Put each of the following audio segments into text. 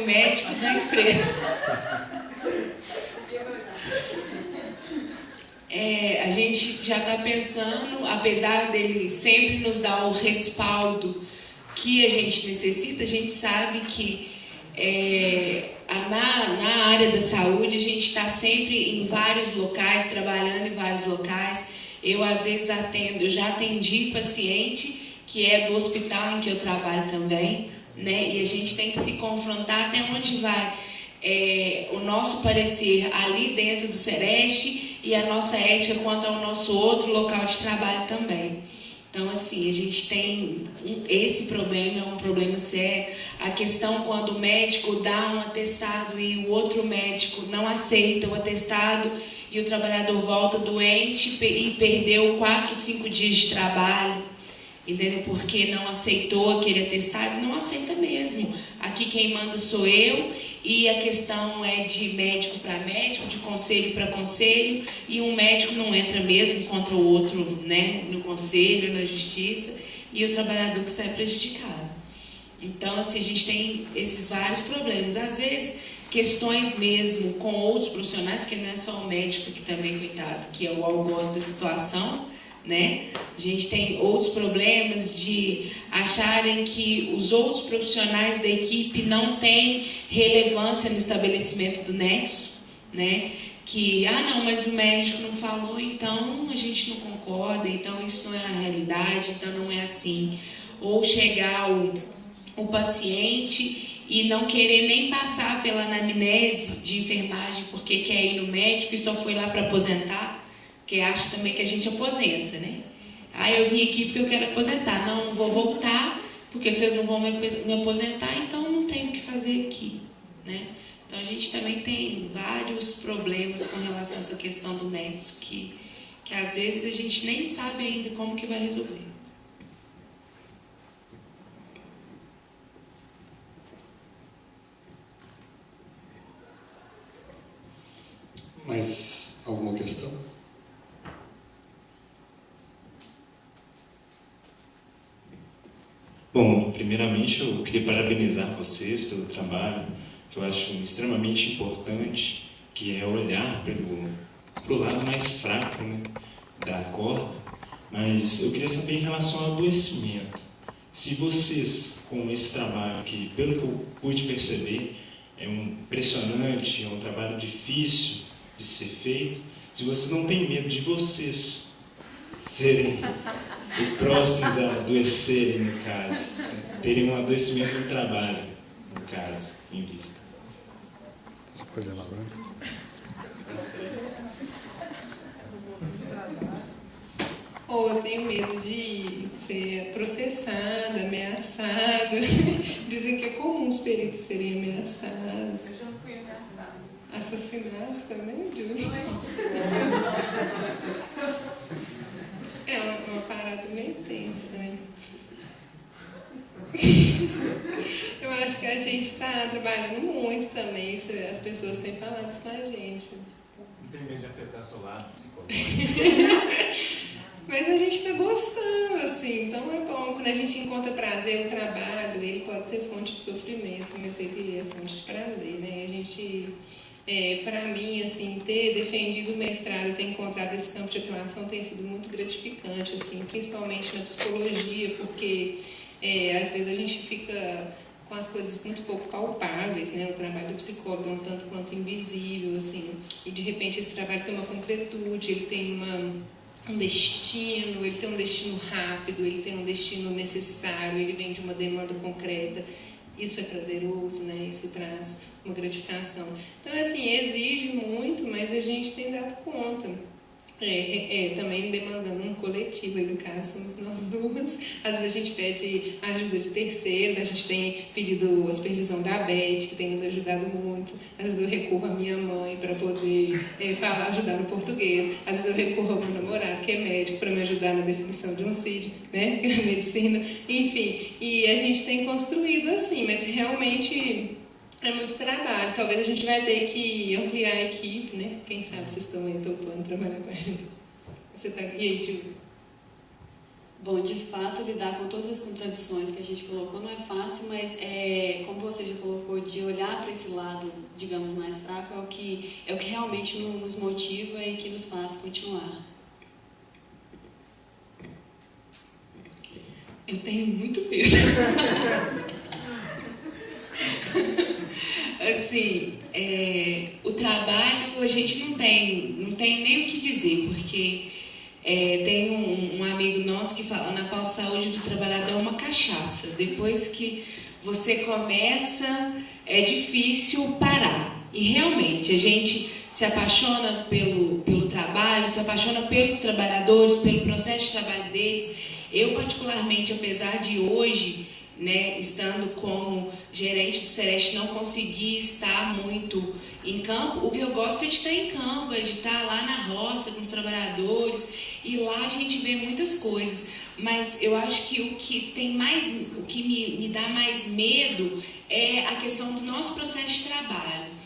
médico da empresa. A gente já está pensando, apesar dele sempre nos dar o respaldo que a gente necessita, a gente sabe que na área da saúde a gente está sempre em vários locais, trabalhando em vários locais. Eu às vezes eu já atendi paciente que é do hospital em que eu trabalho também, né? E a gente tem que se confrontar até onde vai o nosso parecer ali dentro do Sereste e a nossa ética quanto ao nosso outro local de trabalho também. Então, assim, a gente tem esse problema, é um problema sério. A questão quando o médico dá um atestado e o outro médico não aceita o atestado e o trabalhador volta doente e perdeu 4, 5 dias de trabalho, entendeu? Porque não aceitou aquele atestado, não aceita mesmo. Aqui quem manda sou eu, e a questão é de médico para médico, de conselho para conselho, e um médico não entra mesmo contra o outro, né, no conselho, na justiça, e o trabalhador que sai prejudicado. Então, assim, a gente tem esses vários problemas. Às vezes, questões mesmo com outros profissionais, que não é só o médico que também, coitado, que é o algoz da situação, né? A gente tem outros problemas de acharem que os outros profissionais da equipe não têm relevância no estabelecimento do nexo, né? Que, não, mas o médico não falou, então a gente não concorda, então isso não é a realidade, então não é assim. Ou chegar o paciente e não querer nem passar pela anamnese de enfermagem porque quer ir no médico e só foi lá para aposentar, porque acha também que a gente aposenta, né? Eu vim aqui porque eu quero aposentar. Não vou voltar, porque vocês não vão me aposentar, então não tenho o que fazer aqui, né? Então a gente também tem vários problemas com relação a essa questão do nexo, que às vezes a gente nem sabe ainda como que vai resolver. Mais alguma questão? Bom, primeiramente eu queria parabenizar vocês pelo trabalho, que eu acho extremamente importante, que é olhar pelo lado mais fraco, né, da corda. Mas eu queria saber em relação ao adoecimento. Se vocês, com esse trabalho, que pelo que eu pude perceber, é impressionante, é um trabalho difícil de ser feito, se vocês não têm medo de vocês serem os próximos a adoecerem, no caso, terem um adoecimento no trabalho, no caso, em vista. Você pode elaborar? Eu tenho medo de ser processada, ameaçada. Dizem que é comum os peritos serem ameaçados. Eu já fui ameaçada. Assassinados também, Júlio? É uma parada meio tensa, né? Eu acho que a gente está trabalhando muito também, as pessoas têm falado isso com a gente. Não tem medo de afetar seu lado psicológico? Mas a gente está gostando, assim, então é bom. Quando a gente encontra prazer no trabalho, ele pode ser fonte de sofrimento, mas ele é fonte de prazer, né? A gente, para mim, assim, ter defendido o mestrado, ter encontrado esse campo de atuação tem sido muito gratificante, assim, principalmente na psicologia, porque às vezes a gente fica com as coisas muito pouco palpáveis, né? O trabalho do psicólogo é um tanto quanto invisível, assim, e de repente esse trabalho tem uma concretude, ele tem um destino, ele tem um destino rápido, ele tem um destino necessário, ele vem de uma demanda concreta. Isso é prazeroso, né? Isso traz uma gratificação. Então, assim, exige muito, mas a gente tem dado conta. Também demandando um coletivo, aí no caso somos nós duas. Às vezes a gente pede ajuda de terceiros, a gente tem pedido a supervisão da Beth, que tem nos ajudado muito. Às vezes eu recorro à minha mãe para poder ajudar no português. Às vezes eu recorro ao meu namorado, que é médico, para me ajudar na definição de um CID, né? Medicina, enfim. E a gente tem construído assim, mas realmente é muito trabalho. Talvez a gente vai ter que ampliar a equipe, né? Quem sabe vocês estão aí topando trabalhar com a gente. Você tá... E aí, Júlio? Bom, de fato, lidar com todas as contradições que a gente colocou não é fácil, mas como você já colocou, de olhar para esse lado, digamos, mais fraco, é o que realmente nos motiva e que nos faz continuar. Eu tenho muito medo. Assim, o trabalho a gente não tem nem o que dizer, porque tem um amigo nosso que fala na pauta de saúde do trabalhador é uma cachaça. Depois que você começa, é difícil parar. E realmente, a gente se apaixona pelo trabalho, se apaixona pelos trabalhadores, pelo processo de trabalho deles. Eu, particularmente, apesar de hoje, né, estando como gerente do Sereste, não conseguir estar muito em campo, o que eu gosto é de estar em campo, é de estar lá na roça com os trabalhadores, e lá a gente vê muitas coisas. Mas eu acho que o que me dá mais medo é a questão do nosso processo de trabalho.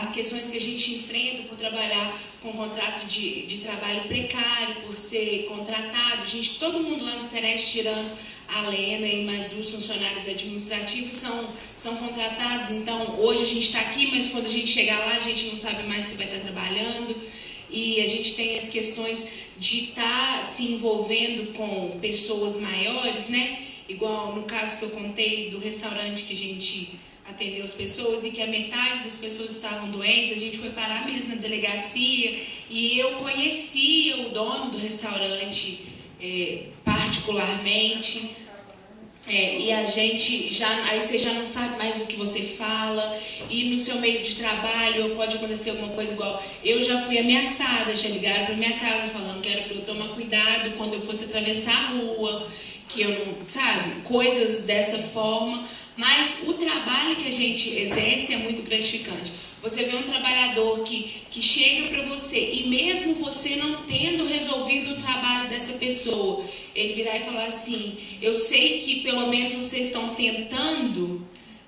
As questões que a gente enfrenta por trabalhar com contrato de trabalho precário, por ser contratado. Todo mundo lá no Sereste, tirando a Lena e mais 2 funcionários administrativos, são contratados. Então, hoje a gente está aqui, mas quando a gente chegar lá, a gente não sabe mais se vai estar trabalhando. E a gente tem as questões de estar se envolvendo com pessoas maiores, né? Igual no caso que eu contei do restaurante que a gente atendeu as pessoas e que a metade das pessoas estavam doentes, a gente foi parar mesmo na delegacia e eu conhecia o dono do restaurante particularmente, e a gente aí você já não sabe mais o que você fala, e no seu meio de trabalho pode acontecer alguma coisa igual, eu já fui ameaçada, já ligaram para minha casa falando que era para eu tomar cuidado quando eu fosse atravessar a rua, que eu não, sabe, coisas dessa forma. Mas o trabalho que a gente exerce é muito gratificante. Você vê um trabalhador que chega para você e mesmo você não tendo resolvido o trabalho dessa pessoa, ele virar e falar assim, eu sei que pelo menos vocês estão tentando,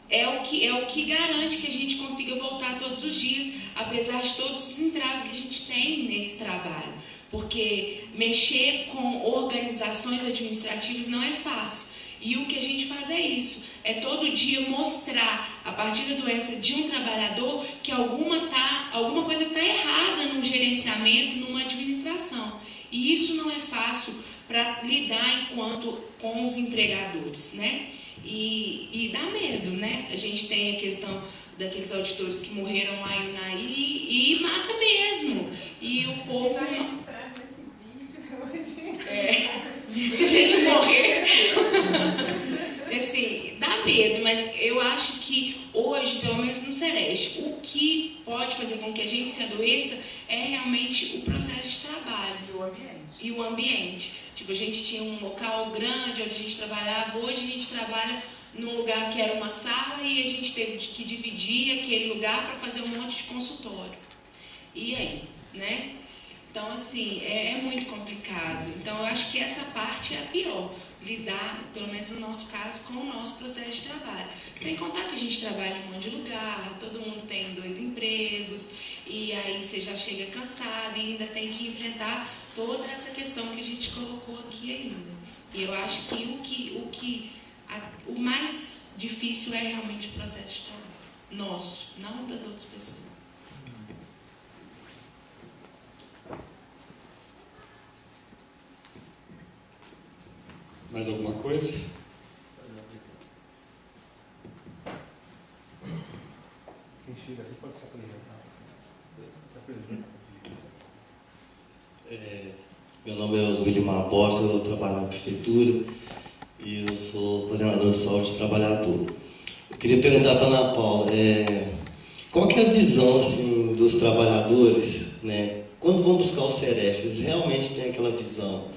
é o que garante que a gente consiga voltar todos os dias, apesar de todos os entraves que a gente tem nesse trabalho. Porque mexer com organizações administrativas não é fácil. E o que a gente faz é isso. É todo dia mostrar, a partir da doença de um trabalhador, que alguma coisa está errada num gerenciamento, numa administração. E isso não é fácil para lidar com os empregadores, né? E dá medo, né? A gente tem a questão daqueles auditores que morreram lá em Unaí e mata mesmo. E o povo... Está registrado nesse vídeo hoje. Se a gente morresse... Assim, dá medo, mas eu acho que hoje, pelo menos no Sereste, o que pode fazer com que a gente se adoeça é realmente o processo de trabalho. E o ambiente. Tipo, a gente tinha um local grande onde a gente trabalhava, hoje a gente trabalha num lugar que era uma sala e a gente teve que dividir aquele lugar para fazer um monte de consultório. E aí, né? Então, assim, é muito complicado. Então, eu acho que essa parte é a pior. Lidar, pelo menos no nosso caso, com o nosso processo de trabalho. Sem contar que a gente trabalha em um monte de lugar, todo mundo tem 2 empregos, e aí você já chega cansado e ainda tem que enfrentar toda essa questão que a gente colocou aqui ainda. E eu acho que o mais difícil é realmente o processo de trabalho. Nosso, não das outras pessoas. Mais alguma coisa? Quem chega assim pode se apresentar. Se apresenta. Meu nome é Wilmar Borges, eu trabalho na prefeitura e eu sou coordenador de saúde trabalhador. Eu queria perguntar para a Ana Paula, qual que é a visão assim, dos trabalhadores, né? Quando vão buscar o Sereste, eles realmente têm aquela visão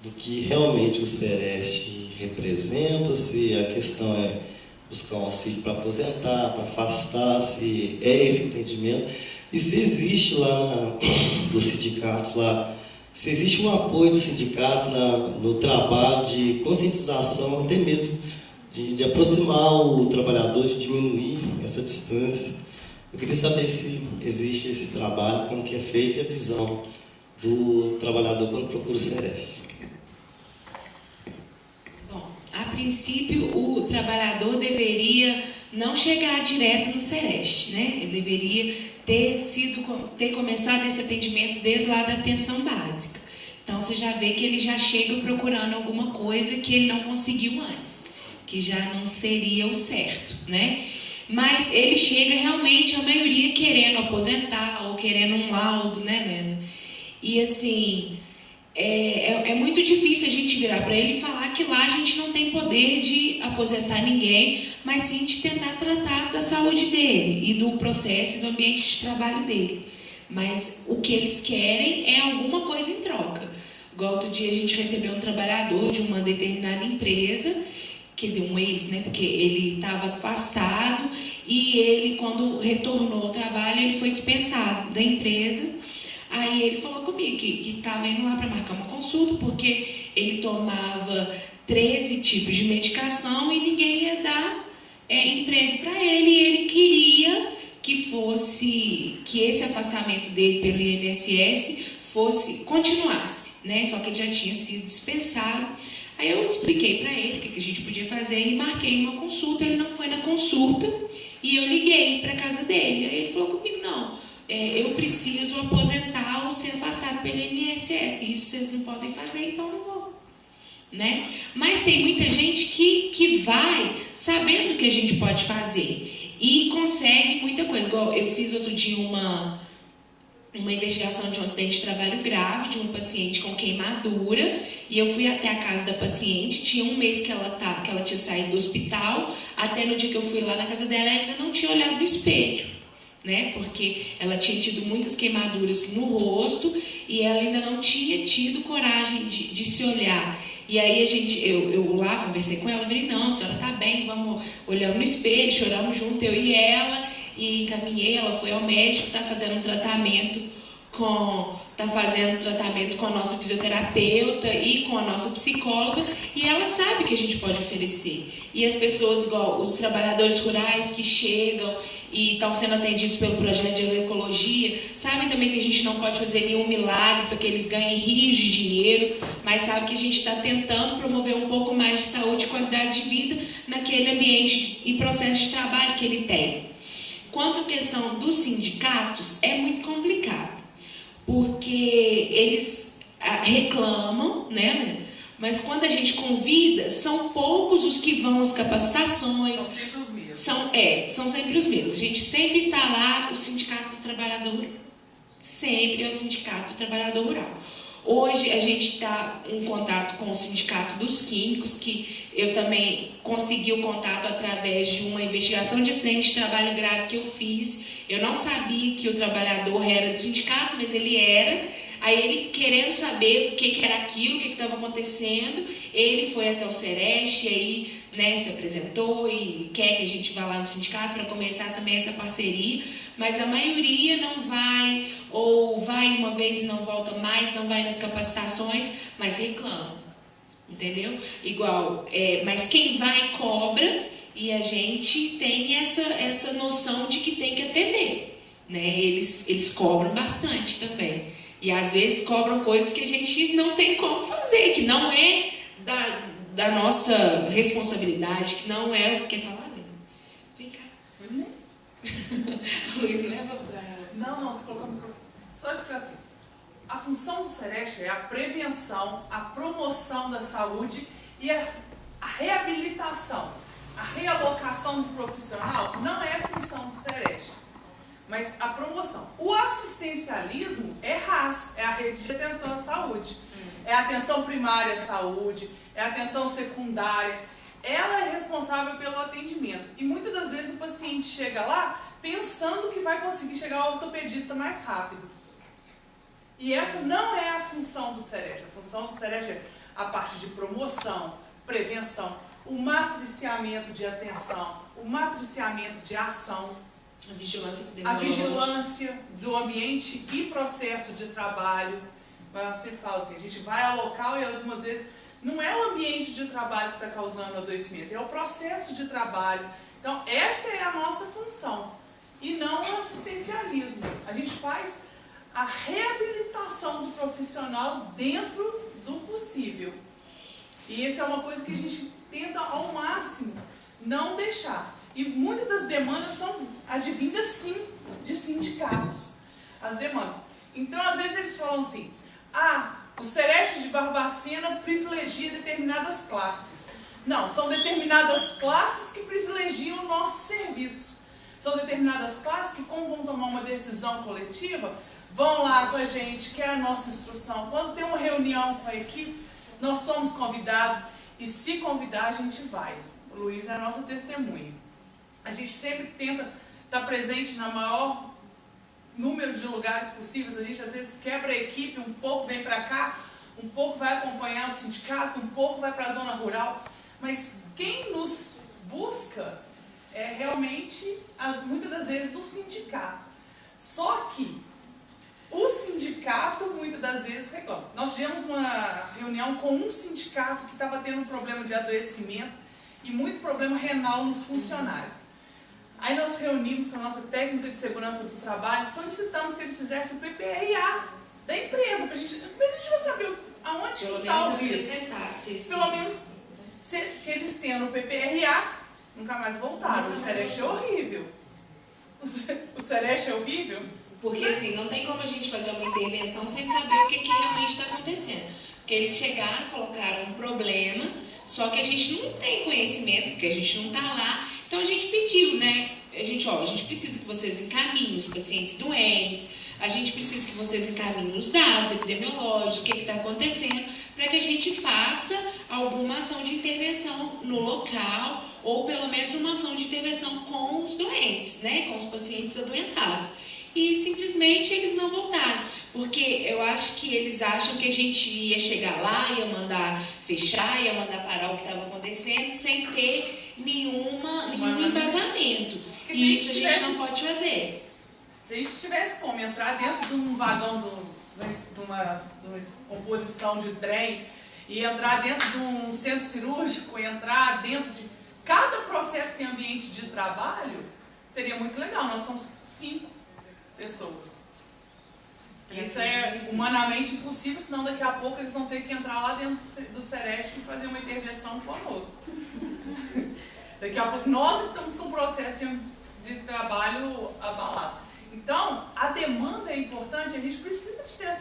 do que realmente o Sereste representa, se a questão é buscar um auxílio para aposentar, para afastar, se é esse entendimento, e se existe lá dos sindicatos, se existe um apoio dos sindicatos no trabalho de conscientização, até mesmo de aproximar o trabalhador, de diminuir essa distância. Eu queria saber se existe esse trabalho, como que é feito e a visão do trabalhador quando procura o Sereste. princípio, o trabalhador deveria não chegar direto no Sereste, né? Ele deveria ter começado esse atendimento desde lá da atenção básica. Então, você já vê que ele já chega procurando alguma coisa que ele não conseguiu antes, que já não seria o certo, né? Mas ele chega realmente, a maioria, querendo aposentar ou querendo um laudo, né, Lena? E assim, é muito difícil a gente virar para ele e falar que lá a gente não tem poder de aposentar ninguém, mas sim de tentar tratar da saúde dele e do processo e do ambiente de trabalho dele. Mas o que eles querem é alguma coisa em troca. Igual outro dia a gente recebeu um trabalhador de uma determinada empresa, quer dizer, um ex, né? Porque ele estava afastado e ele, quando retornou ao trabalho, ele foi dispensado da empresa. Aí ele falou comigo que estava indo lá para marcar uma consulta, porque ele tomava 13 tipos de medicação e ninguém ia dar emprego para ele. E ele queria que esse afastamento dele pelo INSS continuasse, né? Só que ele já tinha sido dispensado. Aí eu expliquei para ele o que a gente podia fazer e marquei uma consulta. Ele não foi na consulta e eu liguei para a casa dele. Aí ele falou comigo, não, eu preciso aposentar ou ser afastado pelo INSS. Isso vocês não podem fazer, então não vou. Né? Mas tem muita gente que vai sabendo o que a gente pode fazer e consegue muita coisa. Igual eu fiz outro dia uma investigação de um acidente de trabalho grave de um paciente com queimadura, e eu fui até a casa da paciente. Tinha um mês que ela tinha saído do hospital, até no dia que eu fui lá na casa dela, ela ainda não tinha olhado no espelho, né? Porque ela tinha tido muitas queimaduras no rosto e ela ainda não tinha tido coragem de se olhar. E aí eu lá conversei com ela, falei, não, a senhora tá bem, vamos olhar no espelho, choramos junto, eu e ela, e encaminhei, ela foi ao médico, está fazendo um tratamento com a nossa fisioterapeuta e com a nossa psicóloga, e ela sabe que a gente pode oferecer. E as pessoas, igual os trabalhadores rurais que chegam e estão sendo atendidos pelo projeto de agroecologia, sabem também que a gente não pode fazer nenhum milagre para que eles ganhem rios de dinheiro, mas sabe que a gente está tentando promover um pouco mais de saúde e qualidade de vida naquele ambiente e processo de trabalho que ele tem. Quanto à questão dos sindicatos, é muito complicado, porque eles reclamam, né? Mas quando a gente convida, são poucos os que vão às capacitações. São sempre os mesmos. São sempre os mesmos. A gente sempre está lá, o Sindicato do Trabalhador Rural. Sempre é o Sindicato do Trabalhador Rural. Hoje a gente está em contato com o Sindicato dos Químicos, que eu também consegui o contato através de uma investigação de acidente de trabalho grave que eu fiz. Eu não sabia que o trabalhador era do sindicato, mas ele era. Aí ele, querendo saber o que era aquilo, o que estava acontecendo, ele foi até o Sereste, aí, né, se apresentou e quer que a gente vá lá no sindicato para começar também essa parceria, mas a maioria não vai, ou vai uma vez e não volta mais, não vai nas capacitações, mas reclama, entendeu? Igual, mas quem vai cobra, e a gente tem essa noção de que tem que atender, né? Eles cobram bastante também. E às vezes cobram coisas que a gente não tem como fazer, que não é da nossa responsabilidade, que não é o que falar. Vem cá. Luiz, leva pra... Não, você colocou o microfone. Só explicar assim. A função do Sereste é a prevenção, a promoção da saúde e a reabilitação. A realocação do profissional não é a função do Sereste, mas a promoção. O assistencialismo é RAS, é a Rede de Atenção à Saúde. É a atenção primária à saúde, é a atenção secundária. Ela é responsável pelo atendimento. E muitas das vezes o paciente chega lá pensando que vai conseguir chegar ao ortopedista mais rápido. E essa não é a função do Sereste. A função do Sereste é a parte de promoção, prevenção, o matriciamento de atenção, o matriciamento de ação, a vigilância do ambiente e processo de trabalho. Eu sempre falo assim, a gente vai ao local e algumas vezes não é o ambiente de trabalho que está causando adoecimento, é o processo de trabalho. Então essa é a nossa função e não o assistencialismo. A gente faz a reabilitação do profissional dentro do possível. E isso é uma coisa que a gente tenta ao máximo não deixar. E muitas das demandas são advindas, sim, de sindicatos. As demandas. Então, às vezes eles falam assim, o Sereste de Barbacena privilegia determinadas classes. Não, são determinadas classes que privilegiam o nosso serviço. São determinadas classes que, como vão tomar uma decisão coletiva, vão lá com a gente, que é a nossa instrução. Quando tem uma reunião com a equipe, nós somos convidados, e se convidar, a gente vai. O Luiz é a nossa testemunha. A gente sempre tenta estar presente na maior número de lugares possíveis. A gente, às vezes, quebra a equipe, um pouco vem para cá, um pouco vai acompanhar o sindicato, um pouco vai para a zona rural. Mas quem nos busca é realmente, muitas das vezes, o sindicato. Só que o sindicato, muitas das vezes, reclama. Nós tivemos uma reunião com um sindicato que estava tendo um problema de adoecimento e muito problema renal nos funcionários. Aí nós reunimos com a nossa técnica de segurança do trabalho, solicitamos que eles fizessem o PPRA da empresa, para a gente vai saber aonde está o risco. Pelo menos que eles tenham o PPRA, nunca mais voltaram. O Sereste é horrível. O Sereste é horrível. Porque assim, não tem como a gente fazer uma intervenção sem saber o que realmente está acontecendo. Porque eles chegaram, colocaram um problema, só que a gente não tem conhecimento, porque a gente não está lá. Então a gente pediu, né? A gente precisa que vocês encaminhem os pacientes doentes, a gente precisa que vocês encaminhem os dados epidemiológicos, o que está acontecendo, para que a gente faça alguma ação de intervenção no local, ou pelo menos uma ação de intervenção com os doentes, né? Com os pacientes adoentados. E simplesmente eles não voltaram, porque eu acho que eles acham que a gente ia chegar lá, ia mandar fechar, ia mandar parar o que estava acontecendo, sem ter nenhum embasamento. E isso a gente não pode fazer. Se a gente tivesse como entrar dentro de um vagão de uma composição de trem, e entrar dentro de um centro cirúrgico, entrar dentro de cada processo em ambiente de trabalho, seria muito legal. Nós somos 5 pessoas. Isso é humanamente impossível, senão daqui a pouco eles vão ter que entrar lá dentro do Sereste e fazer uma intervenção conosco. Daqui a pouco nós estamos com o processo de trabalho abalado. Então, a demanda é importante, a gente precisa de ter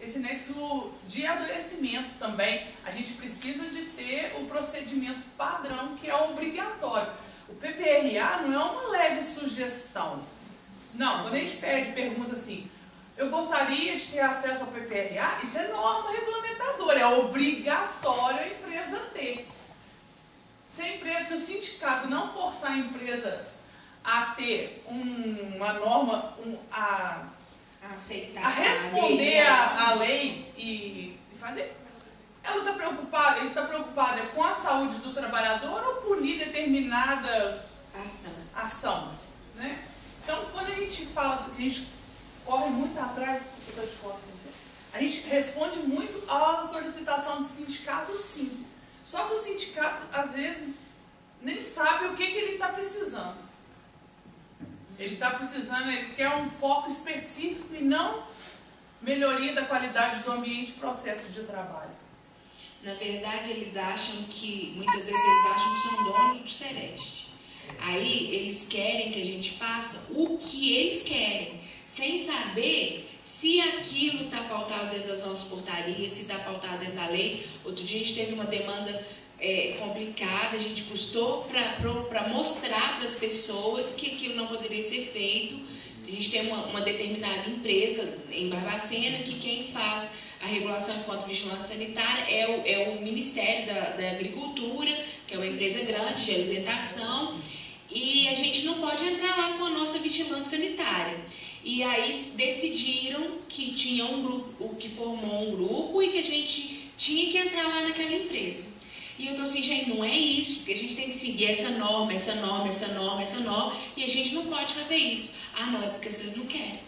esse nexo de adoecimento também. A gente precisa de ter o procedimento padrão, que é obrigatório. O PPRA não é uma leve sugestão. Não, quando a gente pergunta assim, eu gostaria de ter acesso ao PPRA, isso é norma regulamentadora, é obrigatório a empresa ter. Se o sindicato não forçar a empresa a ter uma norma, a responder à lei e fazer, ele está preocupada com a saúde do trabalhador ou punir determinada ação, né? Então, quando a gente fala assim, que a gente corre muito atrás, a gente responde muito à solicitação do sindicato, sim. Só que o sindicato, às vezes, nem sabe o que ele está precisando. Ele está precisando, ele quer um foco específico e não melhoria da qualidade do ambiente e processo de trabalho. Na verdade, muitas vezes eles acham que são donos do Sereste. Aí eles querem que a gente faça o que eles querem, sem saber se aquilo está pautado dentro das nossas portarias, se está pautado dentro da lei. Outro dia a gente teve uma demanda complicada, a gente custou para mostrar para as pessoas que aquilo não poderia ser feito. A gente tem uma determinada empresa em Barbacena que quem faz a regulação enquanto vigilância sanitária é o Ministério da Agricultura, que é uma empresa grande de alimentação, e a gente não pode entrar lá com a nossa vigilância sanitária. E aí decidiram que tinha um grupo, que formou um grupo e que a gente tinha que entrar lá naquela empresa. E eu tô assim, gente, não é isso, porque a gente tem que seguir essa norma, e a gente não pode fazer isso. Ah, não, é porque vocês não querem.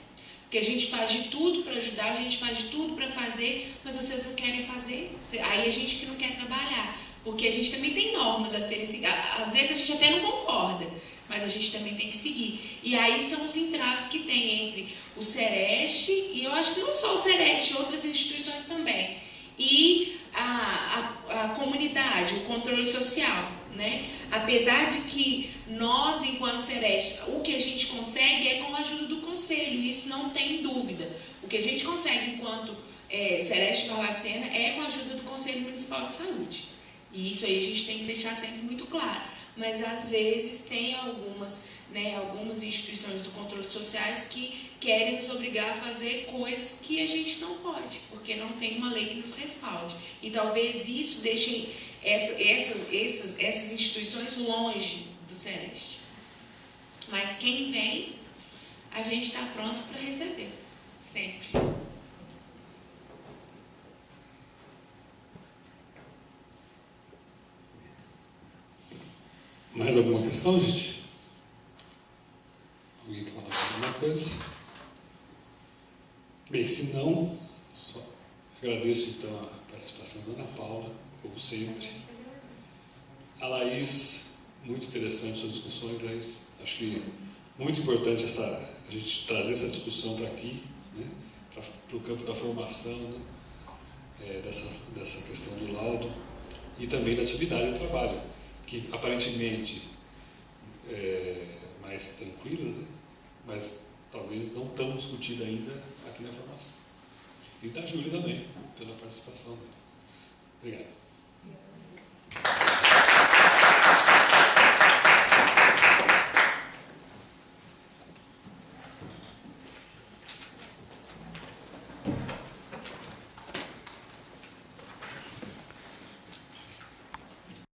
Porque a gente faz de tudo para ajudar, a gente faz de tudo para fazer, mas vocês não querem fazer. Aí a gente que não quer trabalhar, porque a gente também tem normas a serem seguidas. Às vezes a gente até não concorda, mas a gente também tem que seguir. E aí são os entraves que tem entre o Sereste, e eu acho que não só o Sereste, outras instituições também, e a comunidade, o controle social, né? Apesar de que nós, enquanto Sereste, o que a gente consegue é com a ajuda do Conselho, isso não tem dúvida. O que a gente consegue enquanto Sereste Barbacena é com a ajuda do Conselho Municipal de Saúde. E isso aí a gente tem que deixar sempre muito claro. Mas às vezes tem algumas instituições do controle sociais que querem nos obrigar a fazer coisas que a gente não pode, porque não tem uma lei que nos respalde. E talvez isso deixe essas instituições longe do Sereste. Mas quem vem, a gente está pronto para receber, sempre. Mais alguma questão, gente? Alguém quer falar alguma coisa? Bem, se não, só agradeço então a participação da Ana Paula, como sempre. A Laís, muito interessante suas discussões, Laís. Acho que muito importante a gente trazer essa discussão para aqui, né? Para o campo da formação, né? Dessa questão do laudo e também da atividade do trabalho, que aparentemente é mais tranquila, né? Mas talvez não tão discutida ainda aqui na formação. E da Júlia também, pela participação dela. Obrigado.